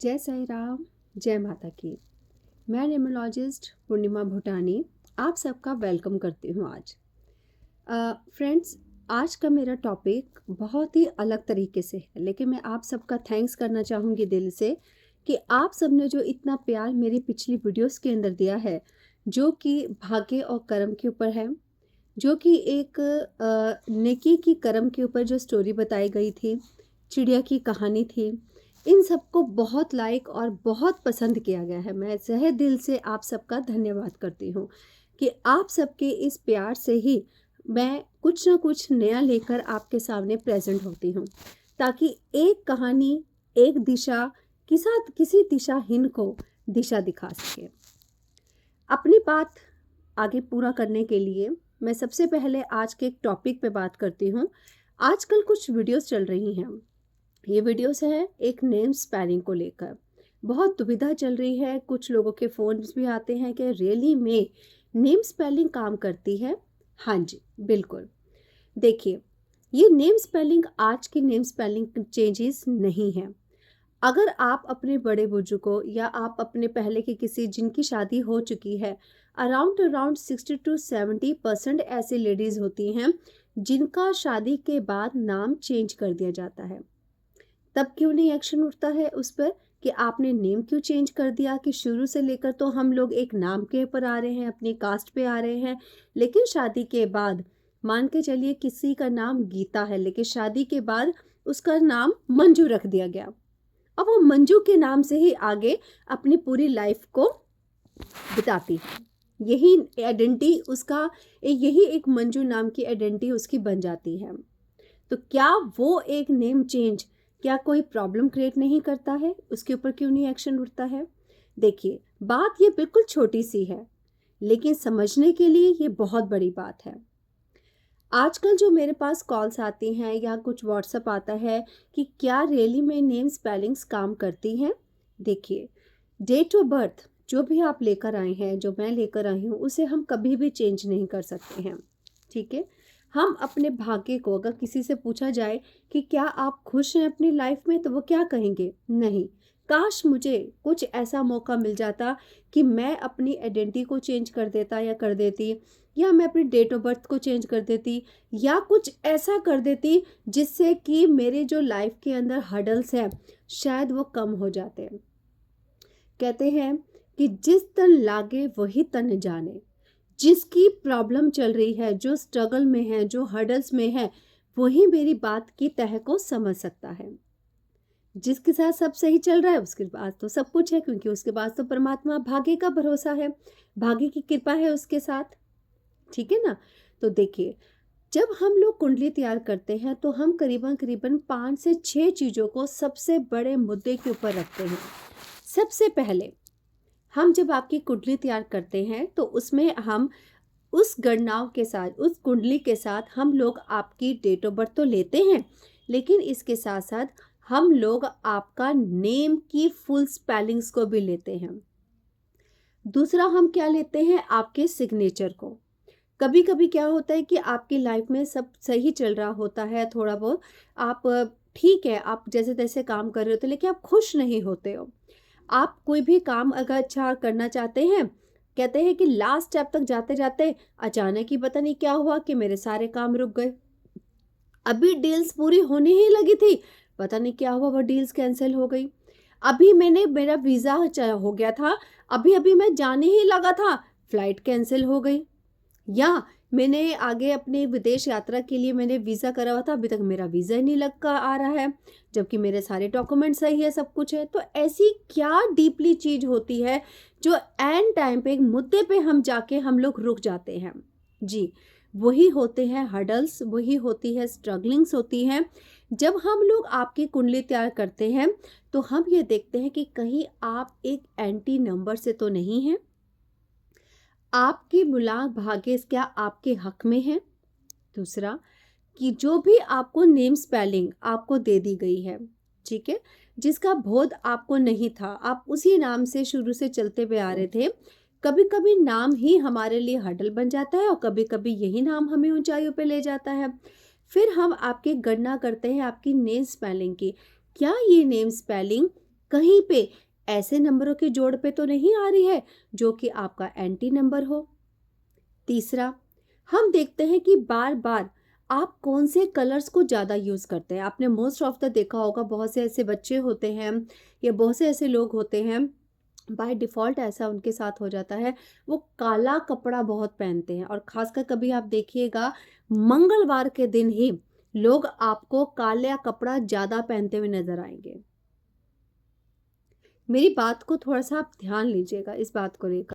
जय साई राम, जय माता की। मैं न्यूमरोलॉजिस्ट पूर्णिमा भूटानी आप सबका वेलकम करती हूँ आज। फ्रेंड्स, आज का मेरा टॉपिक बहुत ही अलग तरीके से है, लेकिन मैं आप सबका थैंक्स करना चाहूँगी दिल से कि आप सबने जो इतना प्यार मेरी पिछली वीडियोस के अंदर दिया है, जो कि भाग्य और कर्म के ऊपर है, जो कि एक नेकी की कर्म के ऊपर जो स्टोरी बताई गई थी, चिड़िया की कहानी थी, इन सबको बहुत लाइक और बहुत पसंद किया गया है। मैं तहे दिल से आप सबका धन्यवाद करती हूँ कि आप सबके इस प्यार से ही मैं कुछ ना कुछ नया लेकर आपके सामने प्रेजेंट होती हूँ, ताकि एक कहानी, एक दिशा किसी दिशाहीन को दिशा दिखा सके। अपनी बात आगे पूरा करने के लिए मैं सबसे पहले आज के एक टॉपिक पे बात करती हूँ। आजकल कुछ वीडियोस चल रही हैं, ये वीडियोस है एक नेम स्पेलिंग को लेकर। बहुत दुविधा चल रही है, कुछ लोगों के फ़ोन्स भी आते हैं कि रियली में नेम स्पेलिंग काम करती है। हाँ जी, बिल्कुल। देखिए, ये नेम स्पेलिंग आज की नेम स्पेलिंग चेंजेस नहीं है। अगर आप अपने बड़े बुजुर्गों या आप अपने पहले के किसी जिनकी शादी हो चुकी है, अराउंड 60 to 70% ऐसी लेडीज़ होती हैं जिनका शादी के बाद नाम चेंज कर दिया जाता है। तब क्यों नहीं एक्शन उठता है उस पर कि आपने नेम क्यों चेंज कर दिया? कि शुरू से लेकर तो हम लोग एक नाम के ऊपर आ रहे हैं, अपनी कास्ट पे आ रहे हैं, लेकिन शादी के बाद मान के चलिए किसी का नाम गीता है, लेकिन शादी के बाद उसका नाम मंजू रख दिया गया। अब वो मंजू के नाम से ही आगे अपनी पूरी लाइफ को बिताती है। यही आइडेंटिटी उसका, यही एक मंजू नाम की आइडेंटिटी उसकी बन जाती है। तो क्या वो एक नेम चेंज क्या कोई प्रॉब्लम क्रिएट नहीं करता है? उसके ऊपर क्यों नहीं एक्शन उठता है? देखिए, बात ये बिल्कुल छोटी सी है, लेकिन समझने के लिए ये बहुत बड़ी बात है। आजकल जो मेरे पास कॉल्स आती हैं या कुछ व्हाट्सएप आता है कि क्या रियली में नेम स्पेलिंग्स काम करती हैं? देखिए, डेट ऑफ बर्थ जो भी आप लेकर आए हैं, जो मैं लेकर आई हूँ, उसे हम कभी भी चेंज नहीं कर सकते हैं। ठीक है? हम अपने भाग्य को, अगर किसी से पूछा जाए कि क्या आप खुश हैं अपनी लाइफ में, तो वो क्या कहेंगे? नहीं। काश मुझे कुछ ऐसा मौका मिल जाता कि मैं अपनी आइडेंटिटी को चेंज कर देता या कर देती, या मैं अपनी डेट ऑफ बर्थ को चेंज कर देती, या कुछ ऐसा कर देती जिससे कि मेरे जो लाइफ के अंदर हर्डल्स हैं शायद वो कम हो जाते। कहते हैं कि जिस तन लागे वही तन जाने। जिसकी प्रॉब्लम चल रही है, जो स्ट्रगल में है, जो हर्डल्स में है, वही मेरी बात की तह को समझ सकता है। जिसके साथ सब सही चल रहा है उसके पास तो सब कुछ है, क्योंकि उसके पास तो परमात्मा, भाग्य का भरोसा है, भाग्य की कृपा है उसके साथ। ठीक है ना? तो देखिए, जब हम लोग कुंडली तैयार करते हैं तो हम करीबन करीबन 5 से 6 चीज़ों को सबसे बड़े मुद्दे के ऊपर रखते हैं। सबसे पहले हम जब आपकी कुंडली तैयार करते हैं तो उसमें हम उस गणनाओं के साथ, उस कुंडली के साथ हम लोग आपकी डेट ऑफ बर्थ तो लेते हैं, लेकिन इसके साथ साथ हम लोग आपका नेम की फुल स्पेलिंग्स को भी लेते हैं। दूसरा हम क्या लेते हैं? आपके सिग्नेचर को। कभी कभी क्या होता है कि आपकी लाइफ में सब सही चल रहा होता है, थोड़ा बहुत आप ठीक है, आप जैसे तैसे काम कर रहे होते, लेकिन आप खुश नहीं होते हो। आप कोई भी काम अगर अच्छा करना चाहते हैं, कहते हैं कि लास्ट स्टेप तक जाते जाते अचानक ही पता नहीं क्या हुआ कि मेरे सारे काम रुक गए। अभी डील्स पूरी होने ही लगी थी, पता नहीं क्या हुआ, वो डील्स कैंसिल हो गई। अभी मेरा वीज़ा हो गया था, अभी अभी मैं जाने ही लगा था, फ्लाइट कैंसिल हो गई। या मैंने आगे अपने विदेश यात्रा के लिए मैंने वीज़ा करा हुआ था, अभी तक मेरा वीज़ा ही नहीं लग कर आ रहा है, जबकि मेरे सारे डॉक्यूमेंट सही है, सब कुछ है। तो ऐसी क्या डीपली चीज़ होती है जो एंड टाइम पे एक मुद्दे पे हम जाके हम लोग रुक जाते हैं? जी, वही होते हैं हर्डल्स, वही होती है स्ट्रगलिंग्स होती हैं। जब हम लोग आपकी कुंडली तैयार करते हैं तो हम ये देखते हैं कि कहीं आप एक एंटी नंबर से तो नहीं हैं, आपकी मुलाक भाग्य क्या आपके हक में है। दूसरा, कि जो भी आपको नेम स्पेलिंग आपको दे दी गई है, ठीक है, जिसका बोध आपको नहीं था, आप उसी नाम से शुरू से चलते हुए आ रहे थे, कभी कभी नाम ही हमारे लिए हडल बन जाता है और कभी कभी यही नाम हमें ऊंचाइयों पे ले जाता है। फिर हम आपकी गणना करते हैं आपकी नेम स्पेलिंग की। क्या ये नेम स्पेलिंग कहीं पे ऐसे नंबरों के जोड़ पे तो नहीं आ रही है जो कि आपका एंटी नंबर हो। तीसरा, हम देखते हैं कि बार बार आप कौन से कलर्स को ज़्यादा यूज़ करते हैं। आपने मोस्ट ऑफ द देखा होगा, बहुत से ऐसे बच्चे होते हैं या बहुत से ऐसे लोग होते हैं, बाय डिफ़ॉल्ट ऐसा उनके साथ हो जाता है, वो काला कपड़ा बहुत पहनते हैं। और ख़ासकर कभी आप देखिएगा, मंगलवार के दिन ही लोग आपको काला कपड़ा ज़्यादा पहनते हुए नज़र आएँगे। मेरी बात को थोड़ा-सा आप ध्यान लीजिएगा, इस बात को लेकर।